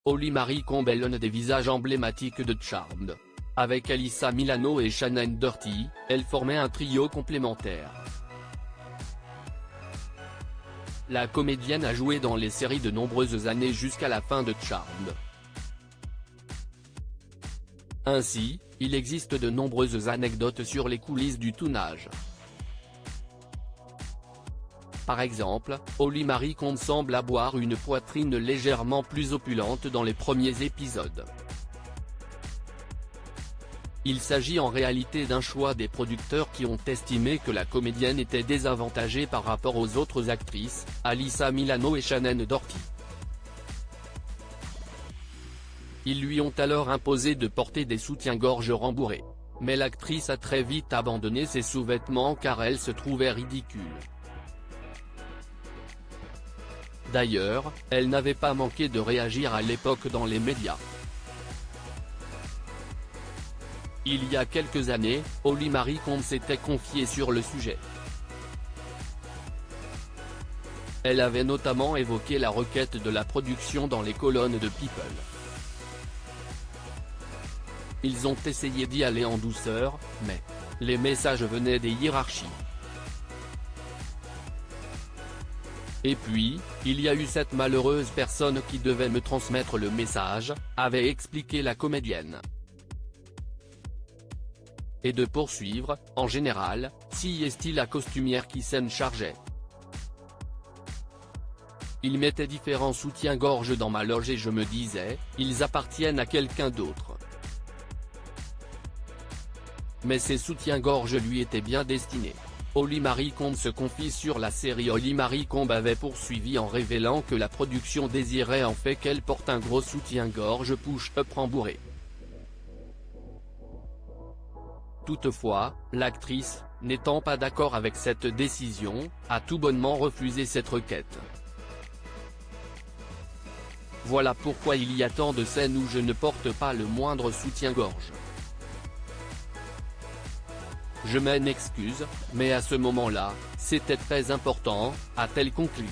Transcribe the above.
Holly-Marie Combs est l'un des visages emblématiques de Charmed. Avec Alyssa Milano et Shannen Doherty, elle formait un trio complémentaire. La comédienne a joué dans les séries de nombreuses années jusqu'à la fin de Charmed. Ainsi, il existe de nombreuses anecdotes sur les coulisses du tournage. Par exemple, Holly-Marie Combs semble avoir une poitrine légèrement plus opulente dans les premiers épisodes. Il s'agit en réalité d'un choix des producteurs qui ont estimé que la comédienne était désavantagée par rapport aux autres actrices, Alyssa Milano et Shannen Doherty. Ils lui ont alors imposé de porter des soutiens-gorge rembourrés. Mais l'actrice a très vite abandonné ses sous-vêtements car elle se trouvait ridicule. D'ailleurs, elle n'avait pas manqué de réagir à l'époque dans les médias. Il y a quelques années, Holly-Marie Combs s'était confiée sur le sujet. Elle avait notamment évoqué la requête de la production dans les colonnes de People. Ils ont essayé d'y aller en douceur, mais les messages venaient des hiérarchies. Et puis, il y a eu cette malheureuse personne qui devait me transmettre le message, avait expliqué la comédienne. Et de poursuivre, en général, si est-il la costumière qui s'en chargeait. Il mettait différents soutiens-gorge dans ma loge et je me disais, ils appartiennent à quelqu'un d'autre. Mais ces soutiens-gorge lui étaient bien destinés. Holly-Marie Combs se confie sur la série. Holly-Marie Combs avait poursuivi en révélant que la production désirait en fait qu'elle porte un gros soutien-gorge push-up rembourré. Toutefois, l'actrice, n'étant pas d'accord avec cette décision, a tout bonnement refusé cette requête. Voilà pourquoi il y a tant de scènes où je ne porte pas le moindre soutien-gorge. Je m'en excuse, mais à ce moment-là, c'était très important, a-t-elle conclu.